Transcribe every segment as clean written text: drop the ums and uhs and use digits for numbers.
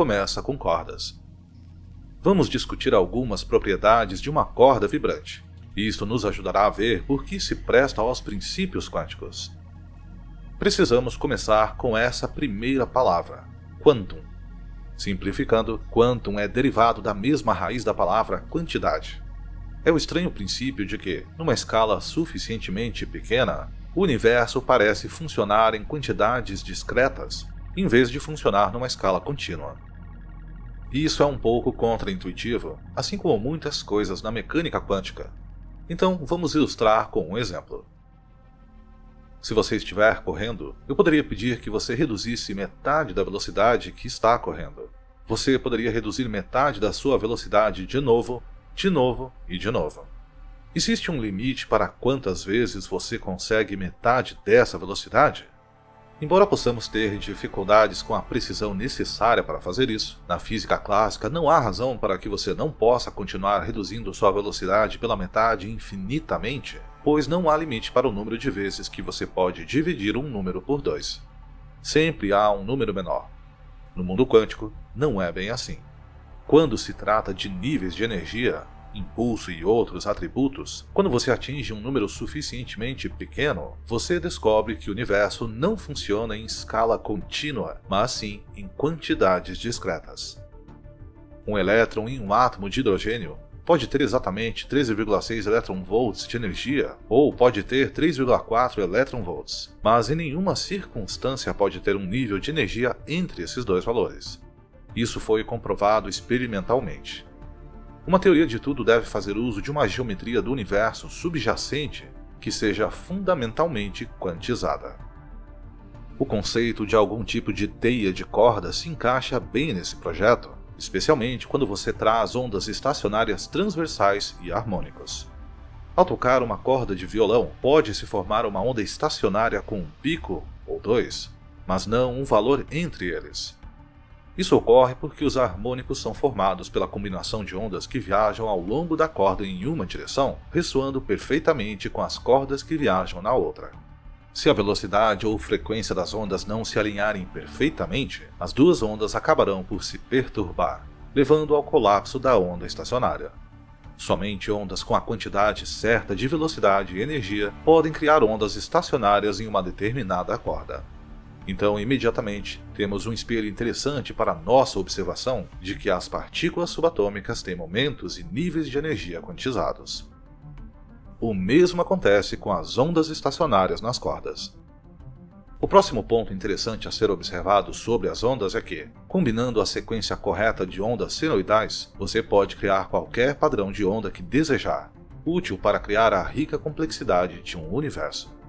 começa com cordas. Vamos discutir algumas propriedades de uma corda vibrante. Isto nos ajudará a ver por que se presta aos princípios quânticos. Precisamos começar com essa primeira palavra, quantum. Simplificando, quantum é derivado da mesma raiz da palavra quantidade. É o estranho princípio de que, numa escala suficientemente pequena, o universo parece funcionar em quantidades discretas, em vez de funcionar numa escala contínua. Isso é um pouco contraintuitivo, assim como muitas coisas na mecânica quântica. Então, vamos ilustrar com um exemplo. Se você estiver correndo, eu poderia pedir que você reduzisse metade da velocidade que está correndo. Você poderia reduzir metade da sua velocidade de novo e de novo. Existe um limite para quantas vezes você consegue metade dessa velocidade? Embora possamos ter dificuldades com a precisão necessária para fazer isso, na física clássica não há razão para que você não possa continuar reduzindo sua velocidade pela metade infinitamente, pois não há limite para o número de vezes que você pode dividir um número por 2. Sempre há um número menor. No mundo quântico, não é bem assim. Quando se trata de níveis de energia, impulso e outros atributos, quando você atinge um número suficientemente pequeno, você descobre que o universo não funciona em escala contínua, mas sim em quantidades discretas. Um elétron em um átomo de hidrogênio pode ter exatamente 13,6 elétron-volts de energia, ou pode ter 3,4 elétron-volts, mas em nenhuma circunstância pode ter um nível de energia entre esses dois valores. Isso foi comprovado experimentalmente. Uma teoria de tudo deve fazer uso de uma geometria do universo subjacente que seja fundamentalmente quantizada. O conceito de algum tipo de teia de corda se encaixa bem nesse projeto, especialmente quando você traz ondas estacionárias transversais e harmônicos. Ao tocar uma corda de violão, pode-se formar uma onda estacionária com um pico ou 2, mas não um valor entre eles. Isso ocorre porque os harmônicos são formados pela combinação de ondas que viajam ao longo da corda em uma direção, ressoando perfeitamente com as cordas que viajam na outra. Se a velocidade ou frequência das ondas não se alinharem perfeitamente, as duas ondas acabarão por se perturbar, levando ao colapso da onda estacionária. Somente ondas com a quantidade certa de velocidade e energia podem criar ondas estacionárias em uma determinada corda. Então, imediatamente, temos um espelho interessante para nossa observação de que as partículas subatômicas têm momentos e níveis de energia quantizados. O mesmo acontece com as ondas estacionárias nas cordas. O próximo ponto interessante a ser observado sobre as ondas é que, combinando a sequência correta de ondas senoidais, você pode criar qualquer padrão de onda que desejar, útil para criar a rica complexidade de um universo.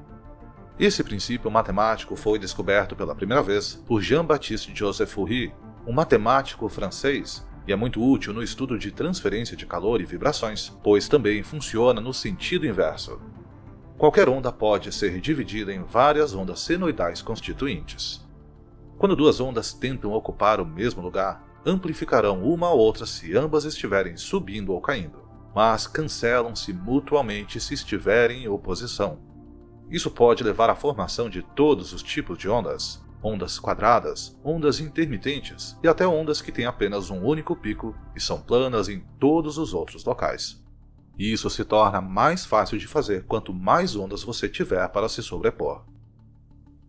Esse princípio matemático foi descoberto pela primeira vez por Jean-Baptiste Joseph Fourier, um matemático francês, e é muito útil no estudo de transferência de calor e vibrações, pois também funciona no sentido inverso. Qualquer onda pode ser dividida em várias ondas senoidais constituintes. Quando duas ondas tentam ocupar o mesmo lugar, amplificarão uma a outra se ambas estiverem subindo ou caindo, mas cancelam-se mutuamente se estiverem em oposição. Isso pode levar à formação de todos os tipos de ondas, ondas quadradas, ondas intermitentes e até ondas que têm apenas um único pico e são planas em todos os outros locais. E isso se torna mais fácil de fazer quanto mais ondas você tiver para se sobrepor.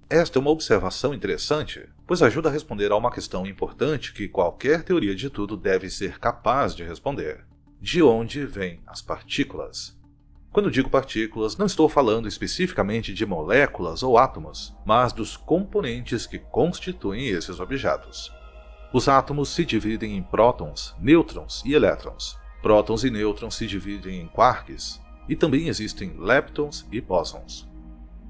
Esta é uma observação interessante, pois ajuda a responder a uma questão importante que qualquer teoria de tudo deve ser capaz de responder: de onde vêm as partículas? Quando digo partículas, não estou falando especificamente de moléculas ou átomos, mas dos componentes que constituem esses objetos. Os átomos se dividem em prótons, nêutrons e elétrons. Prótons e nêutrons se dividem em quarks, e também existem leptons e bósons.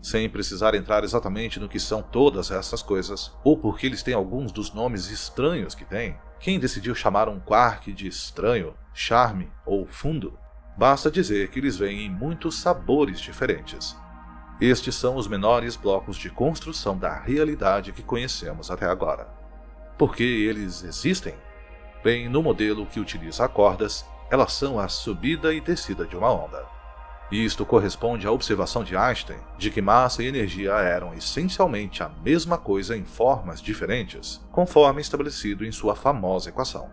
Sem precisar entrar exatamente no que são todas essas coisas, ou porque eles têm alguns dos nomes estranhos que têm, quem decidiu chamar um quark de estranho, charme ou fundo? Basta dizer que eles vêm em muitos sabores diferentes. Estes são os menores blocos de construção da realidade que conhecemos até agora. Por que eles existem? Bem, no modelo que utiliza cordas, elas são a subida e descida de uma onda. Isto corresponde à observação de Einstein de que massa e energia eram essencialmente a mesma coisa em formas diferentes, conforme estabelecido em sua famosa equação.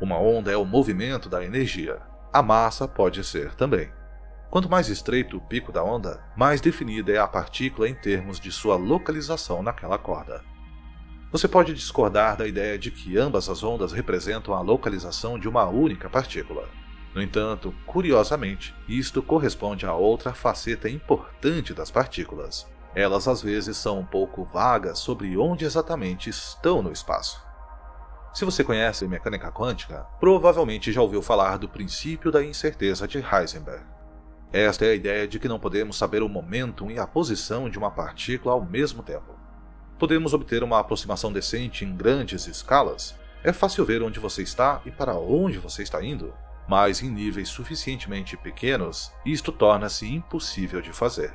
Uma onda é o movimento da energia. A massa pode ser também. Quanto mais estreito o pico da onda, mais definida é a partícula em termos de sua localização naquela corda. Você pode discordar da ideia de que ambas as ondas representam a localização de uma única partícula. No entanto, curiosamente, isto corresponde a outra faceta importante das partículas. Elas às vezes são um pouco vagas sobre onde exatamente estão no espaço. Se você conhece mecânica quântica, provavelmente já ouviu falar do princípio da incerteza de Heisenberg. Esta é a ideia de que não podemos saber o momento e a posição de uma partícula ao mesmo tempo. Podemos obter uma aproximação decente em grandes escalas. É fácil ver onde você está e para onde você está indo, mas em níveis suficientemente pequenos, isto torna-se impossível de fazer.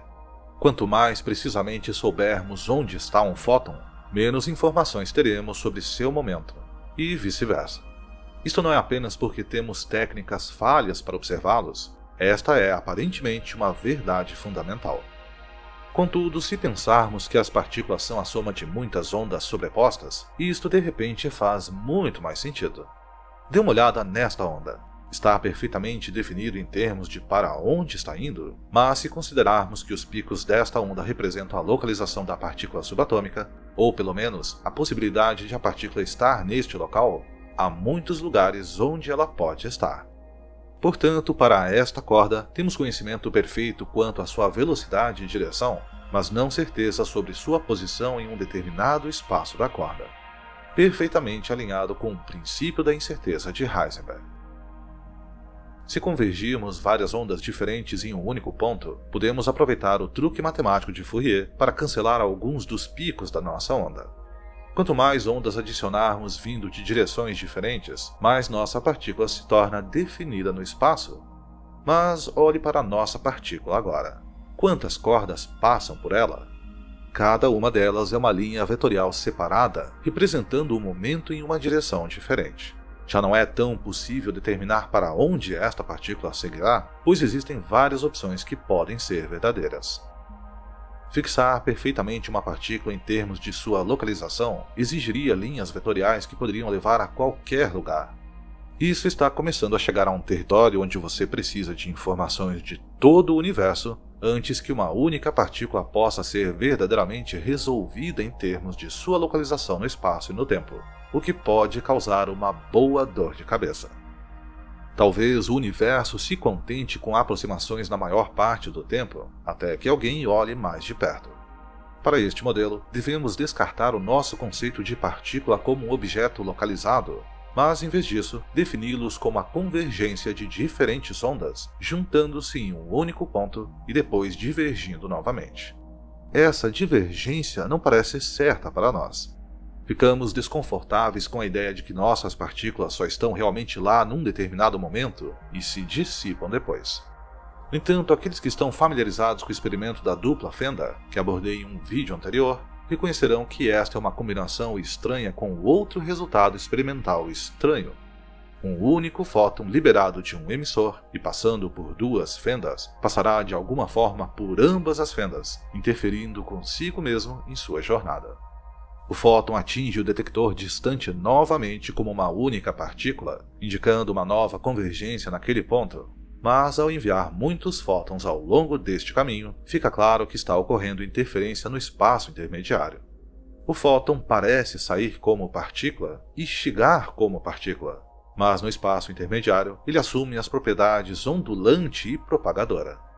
Quanto mais precisamente soubermos onde está um fóton, menos informações teremos sobre seu momento, e vice-versa. Isto não é apenas porque temos técnicas falhas para observá-los, esta é aparentemente uma verdade fundamental. Contudo, se pensarmos que as partículas são a soma de muitas ondas sobrepostas, isto de repente faz muito mais sentido. Dê uma olhada nesta onda. Está perfeitamente definido em termos de para onde está indo, mas se considerarmos que os picos desta onda representam a localização da partícula subatômica, ou pelo menos a possibilidade de a partícula estar neste local, há muitos lugares onde ela pode estar. Portanto, para esta corda, temos conhecimento perfeito quanto à sua velocidade e direção, mas não certeza sobre sua posição em um determinado espaço da corda. Perfeitamente alinhado com o princípio da incerteza de Heisenberg. Se convergirmos várias ondas diferentes em um único ponto, podemos aproveitar o truque matemático de Fourier para cancelar alguns dos picos da nossa onda. Quanto mais ondas adicionarmos vindo de direções diferentes, mais nossa partícula se torna definida no espaço. Mas olhe para a nossa partícula agora. Quantas cordas passam por ela? Cada uma delas é uma linha vetorial separada, representando o momento em uma direção diferente. Já não é tão possível determinar para onde esta partícula seguirá, pois existem várias opções que podem ser verdadeiras. Fixar perfeitamente uma partícula em termos de sua localização exigiria linhas vetoriais que poderiam levar a qualquer lugar. Isso está começando a chegar a um território onde você precisa de informações de todo o universo antes que uma única partícula possa ser verdadeiramente resolvida em termos de sua localização no espaço e no tempo, o que pode causar uma boa dor de cabeça. Talvez o universo se contente com aproximações na maior parte do tempo, até que alguém olhe mais de perto. Para este modelo, devemos descartar o nosso conceito de partícula como um objeto localizado, mas em vez disso, defini-los como a convergência de diferentes ondas, juntando-se em um único ponto e depois divergindo novamente. Essa divergência não parece certa para nós. Ficamos desconfortáveis com a ideia de que nossas partículas só estão realmente lá num determinado momento e se dissipam depois. No entanto, aqueles que estão familiarizados com o experimento da dupla fenda, que abordei em um vídeo anterior, reconhecerão que esta é uma combinação estranha com outro resultado experimental estranho. Um único fóton liberado de um emissor e passando por duas fendas passará de alguma forma por ambas as fendas, interferindo consigo mesmo em sua jornada. O fóton atinge o detector distante novamente como uma única partícula, indicando uma nova convergência naquele ponto, mas ao enviar muitos fótons ao longo deste caminho, fica claro que está ocorrendo interferência no espaço intermediário. O fóton parece sair como partícula e chegar como partícula, mas no espaço intermediário ele assume as propriedades ondulante e propagadora.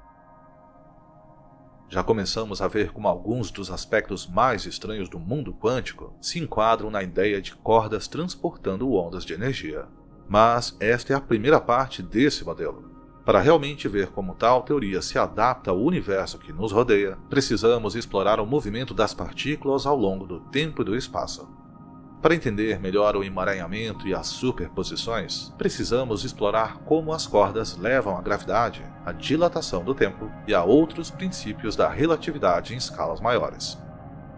Já começamos a ver como alguns dos aspectos mais estranhos do mundo quântico se enquadram na ideia de cordas transportando ondas de energia. Mas esta é a primeira parte desse modelo. Para realmente ver como tal teoria se adapta ao universo que nos rodeia, precisamos explorar o movimento das partículas ao longo do tempo e do espaço. Para entender melhor o emaranhamento e as superposições, precisamos explorar como as cordas levam a gravidade, a dilatação do tempo e a outros princípios da relatividade em escalas maiores.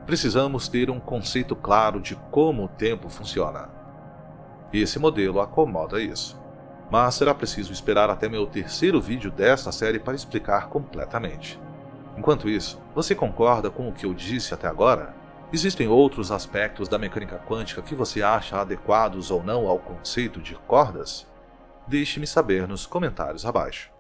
Precisamos ter um conceito claro de como o tempo funciona. Esse modelo acomoda isso. mas será preciso esperar até meu terceiro vídeo desta série para explicar completamente. Enquanto isso, você concorda com o que eu disse até agora? Existem outros aspectos da mecânica quântica que você acha adequados ou não ao conceito de cordas? Deixe-me saber nos comentários abaixo.